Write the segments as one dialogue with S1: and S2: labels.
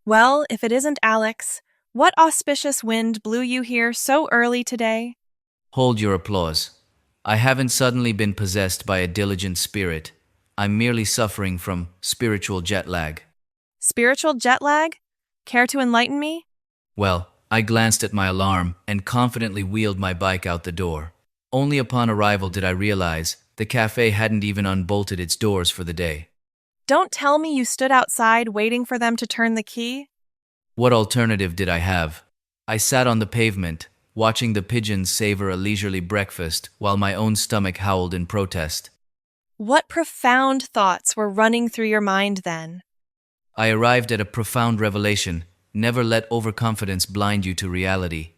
S1: Well, if it isn't Alex, what auspicious wind blew you here so early today?
S2: Hold your applause. I haven't suddenly been possessed by a diligent spirit. I'm merely suffering from spiritual jet lag.
S1: Spiritual jet lag? Care to enlighten me?
S2: Well, I glanced at my alarm and confidently wheeled my bike out the door. Only upon arrival did I realize the cafe hadn't even unbolted its doors for the day.
S1: Don't tell me you stood outside waiting for them to turn the key?
S2: What alternative did I have? I sat on the pavement, watching the pigeons savor a leisurely breakfast while my own stomach howled in protest.
S1: What profound thoughts were running through your mind then?
S2: I arrived at a profound revelation. Never let overconfidence blind you to reality.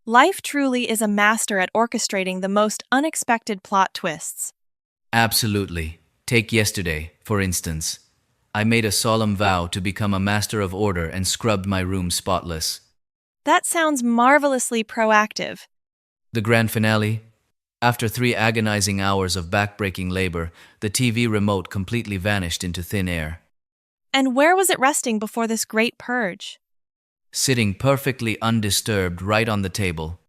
S1: Life truly is a master at orchestrating the most unexpected plot twists.
S2: Absolutely. Take yesterday, for instance. I made a solemn vow to become a master of order and scrubbed my room spotless.
S1: That sounds marvelously proactive.
S2: The grand finale? After 3 agonizing hours of backbreaking labor, the TV remote completely vanished into thin air.
S1: And where was it resting before this great purge?
S2: Sitting perfectly undisturbed right on the table.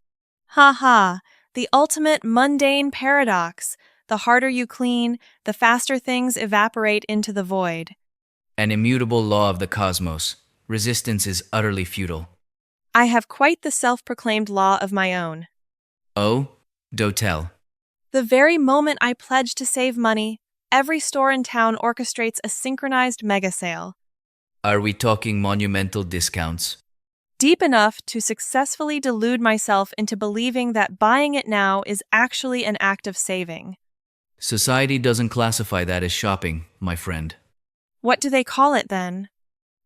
S1: Ha ha, the ultimate mundane paradox. The harder you clean, the faster things evaporate into the void.
S2: An immutable law of the cosmos. Resistance is utterly futile.
S1: I have quite the self-proclaimed law of my own.
S2: Oh? Do tell.
S1: The very moment I pledge to save money, every store in town orchestrates a synchronized mega sale.
S2: Are we talking monumental discounts?
S1: Deep enough to successfully delude myself into believing that buying it now is actually an act of saving.
S2: Society doesn't classify that as shopping, my friend.
S1: What do they call it then?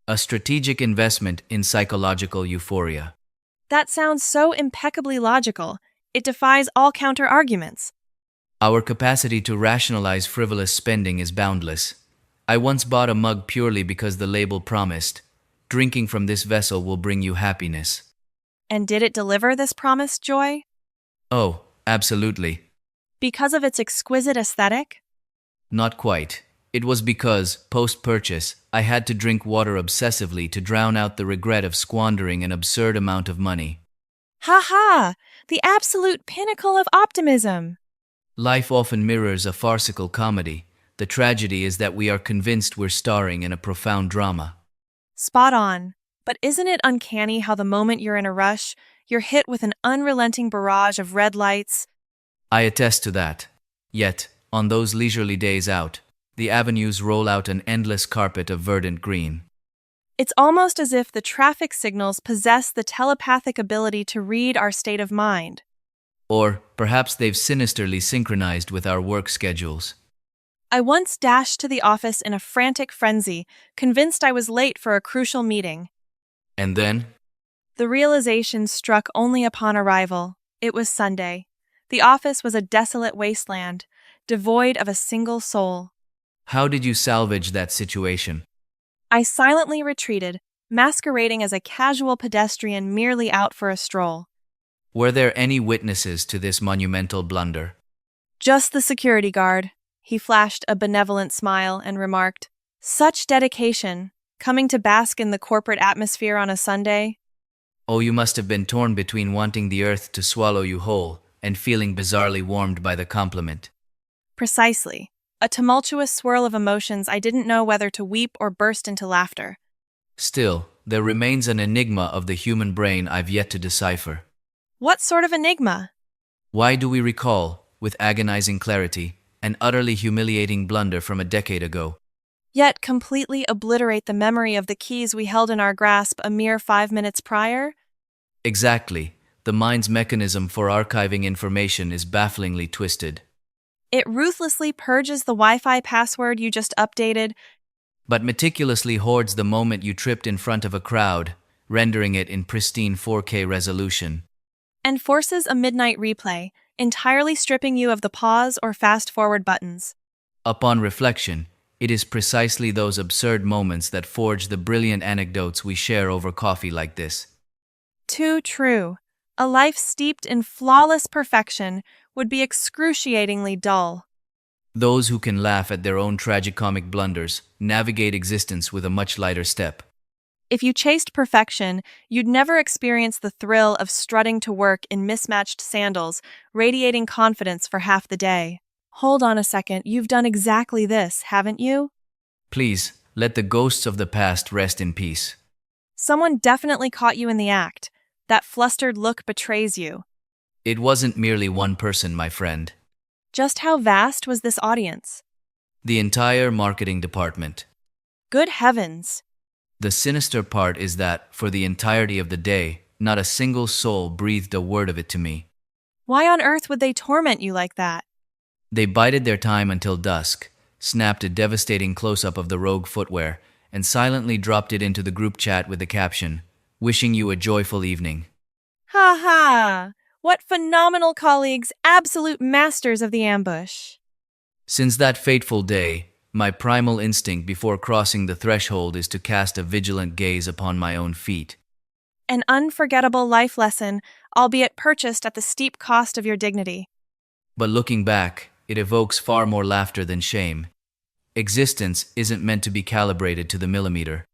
S2: A strategic investment in psychological euphoria.
S1: That sounds so impeccably logical. It defies all counter-arguments.
S2: Our capacity to rationalize frivolous spending is boundless. I once bought a mug purely because the label promised, "Drinking from this vessel will bring you happiness."
S1: And did it deliver this promised joy?
S2: Oh, absolutely.
S1: Because of its exquisite aesthetic?
S2: Not quite. It was because, post-purchase, I had to drink water obsessively to drown out the regret of squandering an absurd amount of money.
S1: Ha ha! The absolute pinnacle of optimism!
S2: Life often mirrors a farcical comedy. The tragedy is that we are convinced we're starring in a profound drama.
S1: Spot on. But isn't it uncanny how the moment you're in a rush, you're hit with an unrelenting barrage of red lights?
S2: I attest to that. Yet, on those leisurely days out, the avenues roll out an endless carpet of verdant green.
S1: It's almost as if the traffic signals possess the telepathic ability to read our state of mind.
S2: Or perhaps they've sinisterly synchronized with our work schedules.
S1: I once dashed to the office in a frantic frenzy, convinced I was late for a crucial meeting.
S2: And then?
S1: The realization struck only upon arrival. It was Sunday. The office was a desolate wasteland, devoid of a single soul.
S2: How did you salvage that situation?
S1: I silently retreated, masquerading as a casual pedestrian merely out for a stroll.
S2: Were there any witnesses to this monumental blunder?
S1: Just the security guard. He flashed a benevolent smile and remarked, "Such dedication, coming to bask in the corporate atmosphere on a Sunday."
S2: Oh, you must have been torn between wanting the earth to swallow you whole and feeling bizarrely warmed by the compliment.
S1: Precisely. A tumultuous swirl of emotions. I didn't know whether to weep or burst into laughter.
S2: Still, there remains an enigma of the human brain I've yet to decipher.
S1: What sort of enigma?
S2: Why do we recall, with agonizing clarity, an utterly humiliating blunder from a decade ago?
S1: Yet completely obliterate the memory of the keys we held in our grasp a mere 5 minutes prior?
S2: Exactly. The mind's mechanism for archiving information is bafflingly twisted.
S1: It ruthlessly purges the Wi-Fi password you just updated,
S2: But meticulously hoards the moment you tripped in front of a crowd, rendering it in pristine 4K resolution.
S1: and forces a midnight replay, entirely stripping you of the pause or fast-forward buttons.
S2: Upon reflection, it is precisely those absurd moments that forge the brilliant anecdotes we share over coffee like this.
S1: Too true. A life steeped in flawless perfection would be excruciatingly dull.
S2: Those who can laugh at their own tragicomic blunders navigate existence with a much lighter step.
S1: If you chased perfection, you'd never experience the thrill of strutting to work in mismatched sandals, radiating confidence for half the day. Hold on a second, you've done exactly this, haven't you?
S2: Please, let the ghosts of the past rest in peace.
S1: Someone definitely caught you in the act. That flustered look betrays you.
S2: It wasn't merely one person, my friend.
S1: Just how vast was this audience?
S2: The entire marketing department.
S1: Good heavens.
S2: The sinister part is that, for the entirety of the day, not a single soul breathed a word of it to me.
S1: Why on earth would they torment you like that?
S2: They bided their time until dusk, snapped a devastating close-up of the rogue footwear, and silently dropped it into the group chat with the caption, "Wishing you a joyful evening."
S1: Ha ha! What phenomenal colleagues, absolute masters of the ambush.
S2: Since that fateful day, my primal instinct before crossing the threshold is to cast a vigilant gaze upon my own feet.
S1: An unforgettable life lesson, albeit purchased at the steep cost of your dignity.
S2: But looking back, it evokes far more laughter than shame. Existence isn't meant to be calibrated to the millimeter.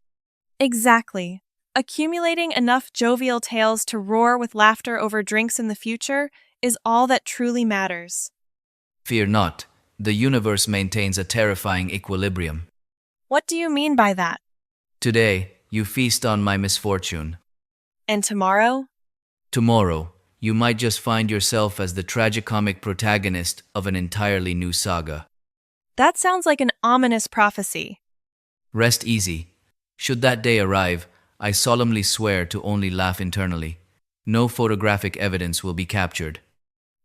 S1: Exactly. Accumulating enough jovial tales to roar with laughter over drinks in the future is all that truly matters.
S2: Fear not, the universe maintains a terrifying equilibrium.
S1: What do you mean by that?
S2: Today, you feast on my misfortune.
S1: And tomorrow?
S2: Tomorrow, you might just find yourself as the tragicomic protagonist of an entirely new saga.
S1: That sounds like an ominous prophecy.
S2: Rest easy. Should that day arrive, I solemnly swear to only laugh internally. No photographic evidence will be captured.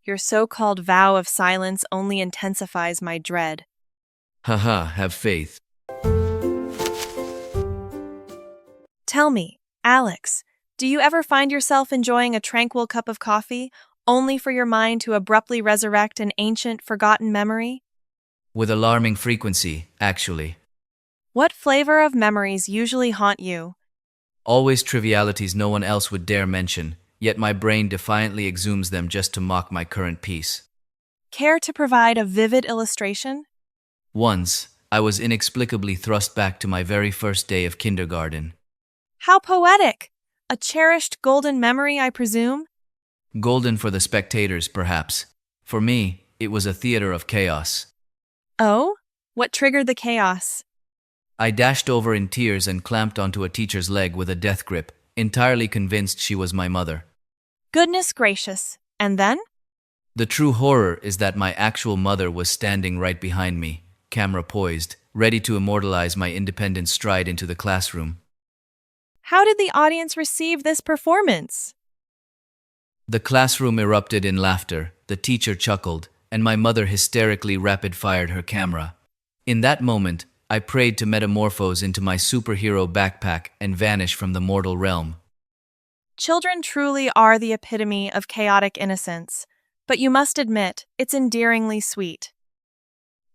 S1: Your so-called vow of silence only intensifies my dread.
S2: Haha, have faith.
S1: Tell me, Alex, do you ever find yourself enjoying a tranquil cup of coffee, only for your mind to abruptly resurrect an ancient, forgotten memory?
S2: With alarming frequency, actually.
S1: What flavor of memories usually haunt you?
S2: Always trivialities no one else would dare mention, yet my brain defiantly exhumes them just to mock my current peace.
S1: Care to provide a vivid illustration?
S2: Once, I was inexplicably thrust back to my very first day of kindergarten.
S1: How poetic! A cherished golden memory, I presume?
S2: Golden for the spectators, perhaps. For me, it was a theater of chaos.
S1: Oh? What triggered the chaos?
S2: I dashed over in tears and clamped onto a teacher's leg with a death grip, entirely convinced she was my mother.
S1: Goodness gracious. And then?
S2: The true horror is that my actual mother was standing right behind me, camera poised, ready to immortalize my independent stride into the classroom.
S1: How did the audience receive this performance?
S2: The classroom erupted in laughter, the teacher chuckled, and my mother hysterically rapid-fired her camera. In that moment, I prayed to metamorphose into my superhero backpack and vanish from the mortal realm.
S1: Children truly are the epitome of chaotic innocence, but you must admit, it's endearingly sweet.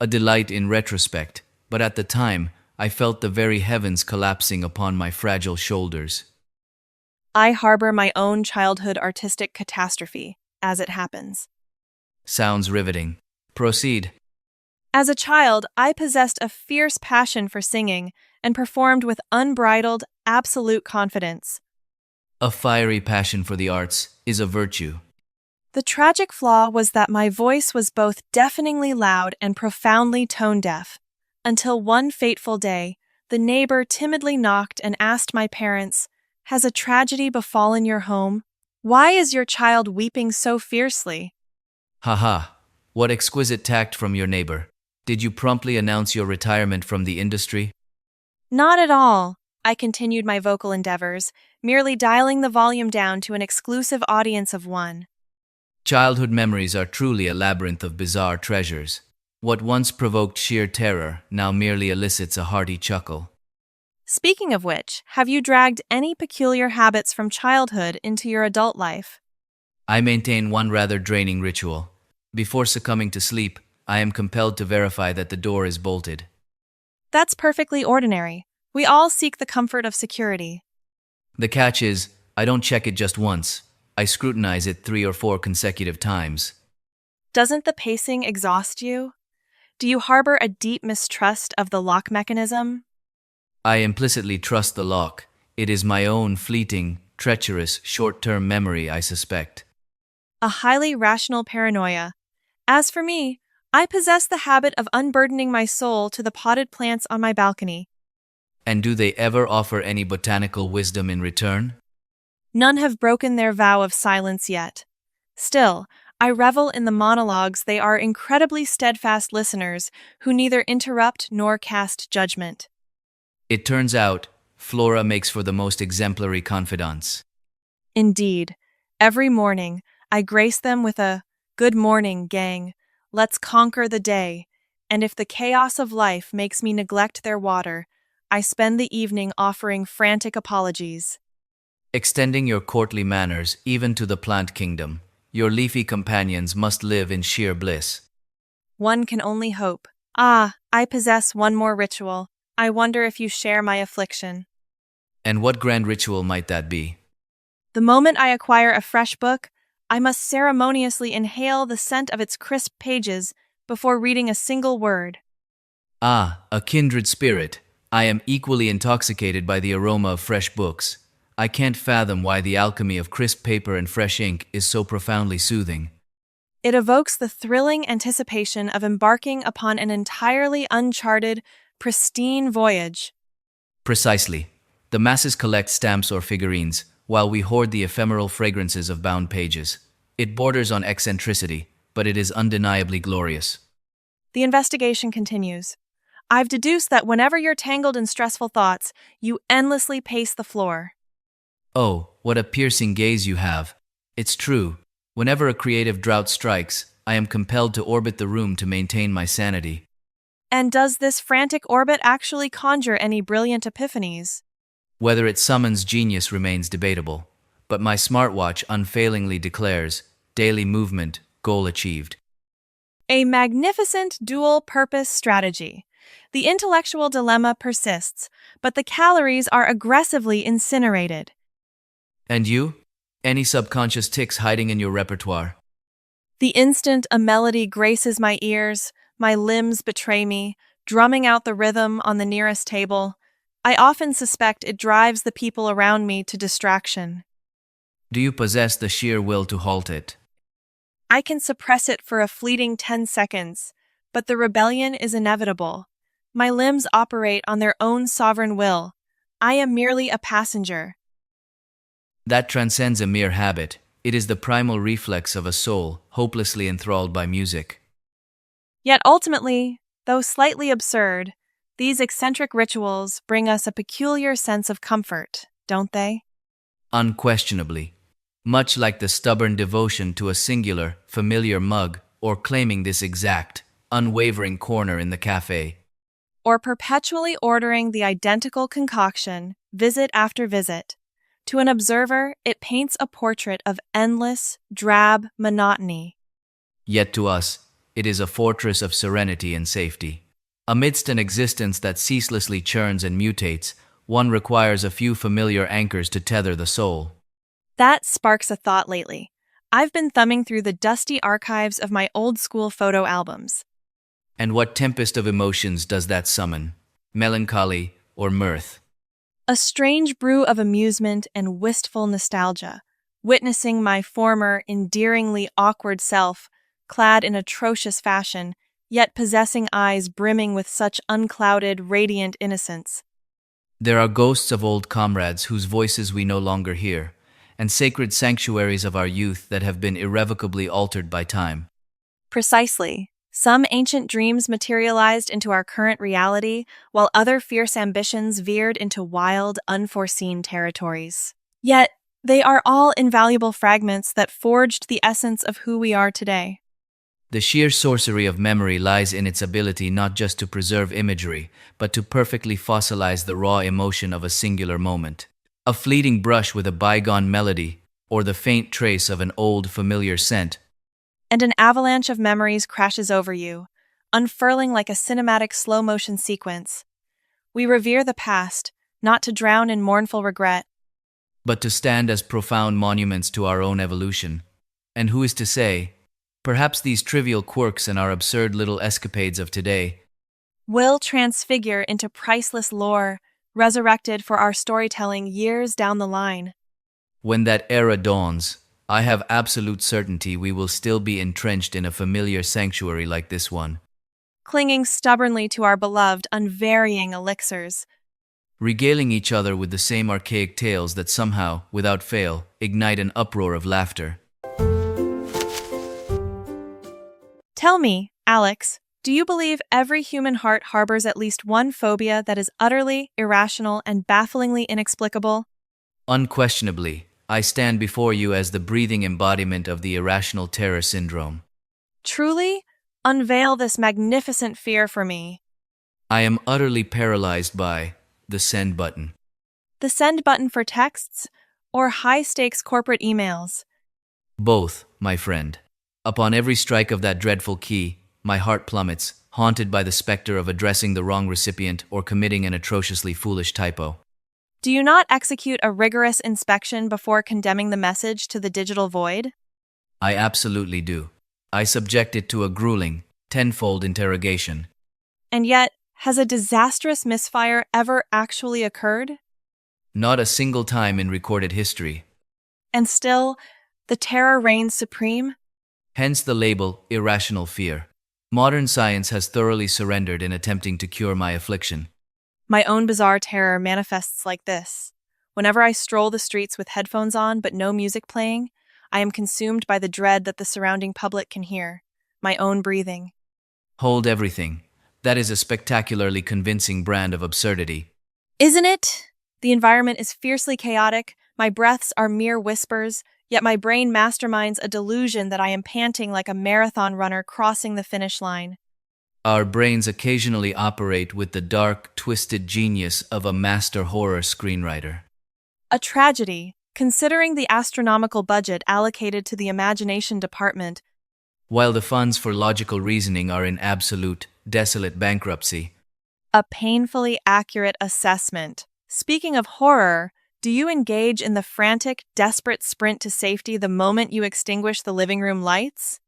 S2: A delight in retrospect, but at the time, I felt the very heavens collapsing upon my fragile shoulders.
S1: I harbor my own childhood artistic catastrophe, as it happens.
S2: Sounds riveting. Proceed.
S1: As a child, I possessed a fierce passion for singing and performed with unbridled, absolute confidence.
S2: A fiery passion for the arts is a virtue.
S1: The tragic flaw was that my voice was both deafeningly loud and profoundly tone-deaf, until one fateful day, the neighbor timidly knocked and asked my parents, "Has a tragedy befallen your home? Why is your child weeping so fiercely?"
S2: Haha, what exquisite tact from your neighbor. Did you promptly announce your retirement from the industry?
S1: Not at all. I continued my vocal endeavors, merely dialing the volume down to an exclusive audience of one.
S2: Childhood memories are truly a labyrinth of bizarre treasures. What once provoked sheer terror now merely elicits a hearty chuckle.
S1: Speaking of which, have you dragged any peculiar habits from childhood into your adult life?
S2: I maintain one rather draining ritual. Before succumbing to sleep, I am compelled to verify that the door is bolted.
S1: That's perfectly ordinary. We all seek the comfort of security.
S2: The catch is, I don't check it just once. I scrutinize it 3 or 4 consecutive times.
S1: Doesn't the pacing exhaust you? Do you harbor a deep mistrust of the lock mechanism?
S2: I implicitly trust the lock, It is my own fleeting, treacherous, short-term memory, I suspect.
S1: A highly rational paranoia. As for me, I possess the habit of unburdening my soul to the potted plants on my balcony.
S2: And do they ever offer any botanical wisdom in return?
S1: None have broken their vow of silence yet. Still, I revel in the monologues. They are incredibly steadfast listeners who neither interrupt nor cast judgment.
S2: It turns out, Flora makes for the most exemplary confidants.
S1: Indeed, every morning I grace them with a "Good morning, gang. Let's conquer the day." And if the chaos of life makes me neglect their water, I spend the evening offering frantic apologies.
S2: Extending your courtly manners even to the plant kingdom, your leafy companions must live in sheer bliss.
S1: One can only hope. Ah, I possess one more ritual. I wonder if you share my affliction.
S2: And what grand ritual might that be?
S1: The moment I acquire a fresh book, I must ceremoniously inhale the scent of its crisp pages before reading a single word.
S2: Ah, a kindred spirit. I am equally intoxicated by the aroma of fresh books. I can't fathom why the alchemy of crisp paper and fresh ink is so profoundly soothing.
S1: It evokes the thrilling anticipation of embarking upon an entirely uncharted, pristine voyage.
S2: Precisely. The masses collect stamps or figurines, while we hoard the ephemeral fragrances of bound pages. It borders on eccentricity, but it is undeniably glorious.
S1: The investigation continues. I've deduced that whenever you're tangled in stressful thoughts, you endlessly pace the floor.
S2: Oh, what a piercing gaze you have. It's true. Whenever a creative drought strikes, I am compelled to orbit the room to maintain my sanity.
S1: And does this frantic orbit actually conjure any brilliant epiphanies?
S2: Whether it summons genius remains debatable, but my smartwatch unfailingly declares, daily movement, goal achieved.
S1: A magnificent dual-purpose strategy. The intellectual dilemma persists, but the calories are aggressively incinerated.
S2: And you? Any subconscious tics hiding in your repertoire?
S1: The instant a melody graces my ears, my limbs betray me, drumming out the rhythm on the nearest table. I often suspect it drives the people around me to distraction.
S2: Do you possess the sheer will to halt it?
S1: I can suppress it for a fleeting 10 seconds, but the rebellion is inevitable. My limbs operate on their own sovereign will. I am merely a passenger.
S2: That transcends a mere habit. It is the primal reflex of a soul hopelessly enthralled by music.
S1: Yet ultimately, though slightly absurd, these eccentric rituals bring us a peculiar sense of comfort, don't they?
S2: Unquestionably. Much like the stubborn devotion to a singular, familiar mug, or claiming this exact, unwavering corner in the cafe.
S1: Or perpetually ordering the identical concoction, visit after visit. To an observer, it paints a portrait of endless, drab monotony.
S2: Yet to us, it is a fortress of serenity and safety. Amidst an existence that ceaselessly churns and mutates, one requires a few familiar anchors to tether the soul.
S1: That sparks a thought lately. I've been thumbing through the dusty archives of my old-school photo albums.
S2: And what tempest of emotions does that summon? Melancholy or mirth?
S1: A strange brew of amusement and wistful nostalgia, witnessing my former, endearingly awkward self, clad in atrocious fashion, yet possessing eyes brimming with such unclouded, radiant innocence.
S2: There are ghosts of old comrades whose voices we no longer hear, and sacred sanctuaries of our youth that have been irrevocably altered by time.
S1: Precisely. Some ancient dreams materialized into our current reality, while other fierce ambitions veered into wild, unforeseen territories. Yet, they are all invaluable fragments that forged the essence of who we are today.
S2: The sheer sorcery of memory lies in its ability not just to preserve imagery, but to perfectly fossilize the raw emotion of a singular moment. A fleeting brush with a bygone melody, or the faint trace of an old, familiar scent.
S1: And an avalanche of memories crashes over you, unfurling like a cinematic slow-motion sequence. We revere the past, not to drown in mournful regret,
S2: But to stand as profound monuments to our own evolution. And who is to say, perhaps these trivial quirks and our absurd little escapades of today
S1: will transfigure into priceless lore, resurrected for our storytelling years down the line.
S2: When that era dawns, I have absolute certainty we will still be entrenched in a familiar sanctuary like this one,
S1: Clinging stubbornly to our beloved, unvarying elixirs.
S2: regaling each other with the same archaic tales that somehow, without fail, ignite an uproar of laughter.
S1: Tell me, Alex, do you believe every human heart harbors at least one phobia that is utterly irrational and bafflingly inexplicable?
S2: Unquestionably, I stand before you as the breathing embodiment of the irrational terror syndrome.
S1: Truly? Unveil this magnificent fear for me.
S2: I am utterly paralyzed by the send button.
S1: The send button for texts or high-stakes corporate emails?
S2: Both, my friend. Upon every strike of that dreadful key, my heart plummets, haunted by the specter of addressing the wrong recipient or committing an atrociously foolish typo.
S1: Do you not execute a rigorous inspection before condemning the message to the digital void?
S2: I absolutely do. I subject it to a grueling, tenfold interrogation.
S1: And yet, has a disastrous misfire ever actually occurred?
S2: Not a single time in recorded history.
S1: And still, the terror reigns supreme?
S2: Hence the label irrational fear. Modern science has thoroughly surrendered in attempting to cure my affliction.
S1: My own bizarre terror manifests like this. Whenever I stroll the streets with headphones on but no music playing, I am consumed by the dread that the surrounding public can hear. My own breathing.
S2: Hold everything. That is a spectacularly convincing brand of absurdity.
S1: Isn't it? The environment is fiercely chaotic, my breaths are mere whispers, yet my brain masterminds a delusion that I am panting like a marathon runner crossing the finish line.
S2: Our brains occasionally operate with the dark, twisted genius of a master horror screenwriter.
S1: A tragedy, considering the astronomical budget allocated to the imagination department.
S2: While the funds for logical reasoning are in absolute, desolate bankruptcy.
S1: A painfully accurate assessment. Speaking of horror, do you engage in the frantic, desperate sprint to safety the moment you extinguish the living room lights?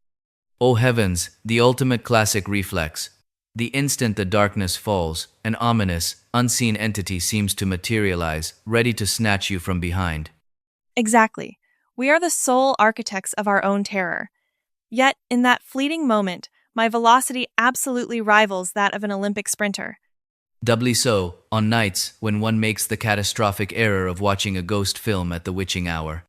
S2: Oh heavens, the ultimate classic reflex. The instant the darkness falls, an ominous, unseen entity seems to materialize, ready to snatch you from behind.
S1: Exactly. We are the sole architects of our own terror. Yet, in that fleeting moment, my velocity absolutely rivals that of an Olympic sprinter.
S2: Doubly so, on nights when one makes the catastrophic error of watching a ghost film at the witching hour.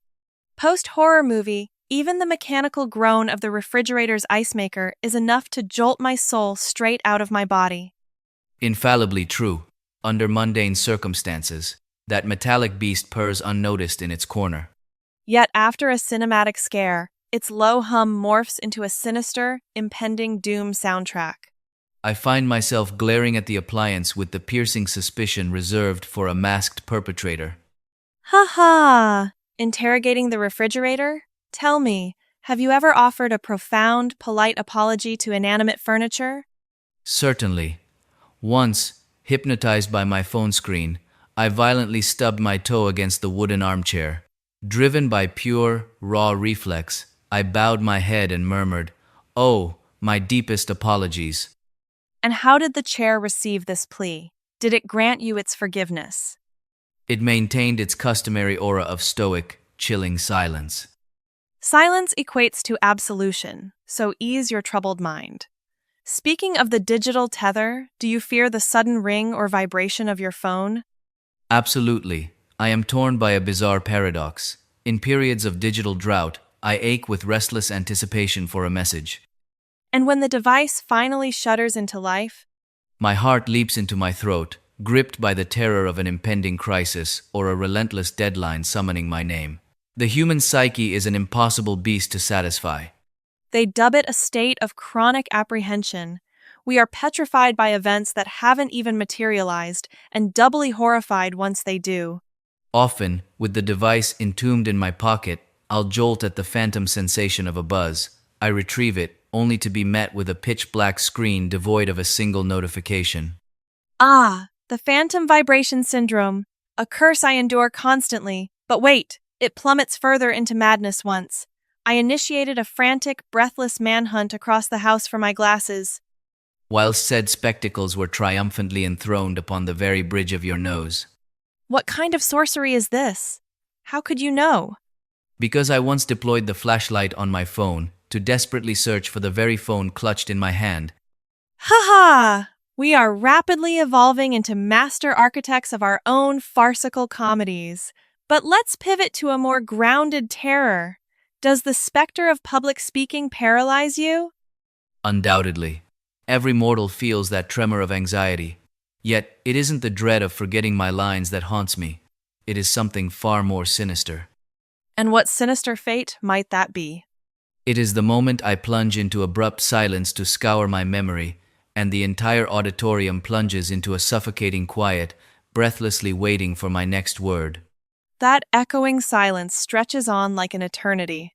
S1: Post-horror movie, even the mechanical groan of the refrigerator's ice maker is enough to jolt my soul straight out of my body.
S2: Infallibly true. Under mundane circumstances, that metallic beast purrs unnoticed in its corner.
S1: Yet after a cinematic scare, its low hum morphs into a sinister, impending doom soundtrack.
S2: I find myself glaring at the appliance with the piercing suspicion reserved for a masked perpetrator.
S1: Ha ha! Interrogating the refrigerator? Tell me, have you ever offered a profound, polite apology to inanimate furniture?
S2: Certainly. Once, hypnotized by my phone screen, I violently stubbed my toe against the wooden armchair. Driven by pure, raw reflex, I bowed my head and murmured, "Oh, my deepest apologies."
S1: And how did the chair receive this plea? Did it grant you its forgiveness?
S2: It maintained its customary aura of stoic, chilling silence.
S1: Silence equates to absolution, so ease your troubled mind. Speaking of the digital tether, do you fear the sudden ring or vibration of your phone?
S2: Absolutely. I am torn by a bizarre paradox. In periods of digital drought, I ache with restless anticipation for a message.
S1: And when the device finally shudders into life?
S2: My heart leaps into my throat, gripped by the terror of an impending crisis or a relentless deadline summoning my name. The human psyche is an impossible beast to satisfy.
S1: They dub it a state of chronic apprehension. We are petrified by events that haven't even materialized and doubly horrified once they do.
S2: Often, with the device entombed in my pocket, I'll jolt at the phantom sensation of a buzz. I retrieve it, only to be met with a pitch-black screen devoid of a single notification.
S1: Ah, the phantom vibration syndrome, a curse I endure constantly. But wait, it plummets further into madness once. I initiated a frantic, breathless manhunt across the house for my glasses.
S2: while said spectacles were triumphantly enthroned upon the very bridge of your nose.
S1: What kind of sorcery is this? How could you know?
S2: Because I once deployed the flashlight on my phone to desperately search for the very phone clutched in my hand.
S1: Ha ha! We are rapidly evolving into master architects of our own farcical comedies. But let's pivot to a more grounded terror. Does the specter of public speaking paralyze you?
S2: Undoubtedly. Every mortal feels that tremor of anxiety. Yet, it isn't the dread of forgetting my lines that haunts me. It is something far more sinister.
S1: And what sinister fate might that be?
S2: It is the moment I plunge into abrupt silence to scour my memory, and the entire auditorium plunges into a suffocating quiet, breathlessly waiting for my next word.
S1: That echoing silence stretches on like an eternity.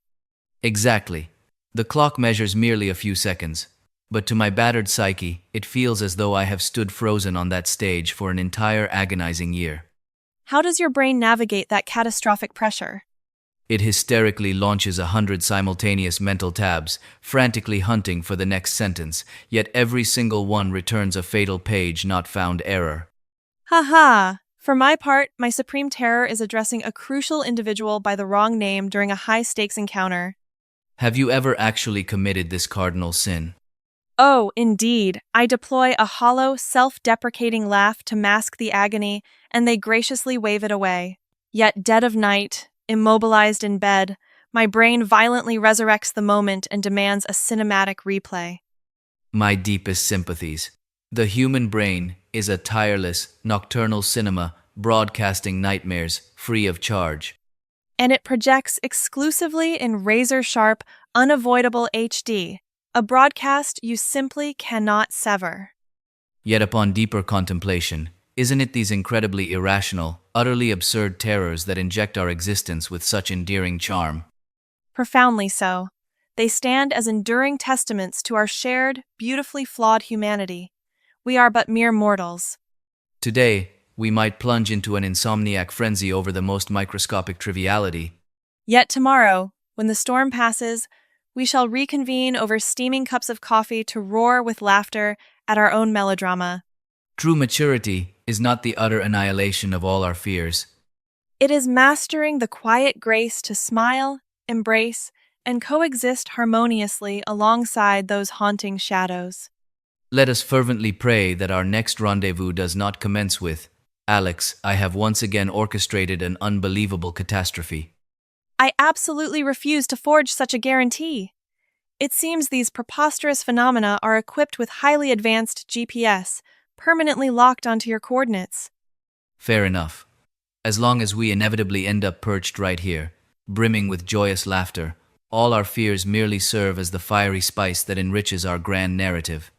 S2: Exactly. The clock measures merely a few seconds, but to my battered psyche, it feels as though I have stood frozen on that stage for an entire agonizing year.
S1: How does your brain navigate that catastrophic pressure?
S2: It hysterically launches 100 simultaneous mental tabs, frantically hunting for the next sentence, yet every single one returns a fatal page not found error.
S1: Ha ha! For my part, my supreme terror is addressing a crucial individual by the wrong name during a high-stakes encounter.
S2: Have you ever actually committed this cardinal sin?
S1: Oh, indeed. I deploy a hollow, self-deprecating laugh to mask the agony, and they graciously wave it away. Yet, dead of night, immobilized in bed, my brain violently resurrects the moment and demands a cinematic replay.
S2: My deepest sympathies. The human brain is a tireless, nocturnal cinema broadcasting nightmares free of charge.
S1: And it projects exclusively in razor-sharp, unavoidable HD, a broadcast you simply cannot sever.
S2: Yet upon deeper contemplation, isn't it these incredibly irrational, utterly absurd terrors that inject our existence with such endearing charm?
S1: Profoundly so. They stand as enduring testaments to our shared, beautifully flawed humanity. We are but mere mortals.
S2: Today, we might plunge into an insomniac frenzy over the most microscopic triviality.
S1: Yet tomorrow, when the storm passes, we shall reconvene over steaming cups of coffee to roar with laughter at our own melodrama.
S2: True maturity is not the utter annihilation of all our fears.
S1: It is mastering the quiet grace to smile, embrace, and coexist harmoniously alongside those haunting shadows.
S2: Let us fervently pray that our next rendezvous does not commence with, "Alex, I have once again orchestrated an unbelievable catastrophe."
S1: I absolutely refuse to forge such a guarantee. It seems these preposterous phenomena are equipped with highly advanced GPS, permanently locked onto your coordinates.
S2: Fair enough. As long as we inevitably end up perched right here, brimming with joyous laughter, all our fears merely serve as the fiery spice that enriches our grand narrative.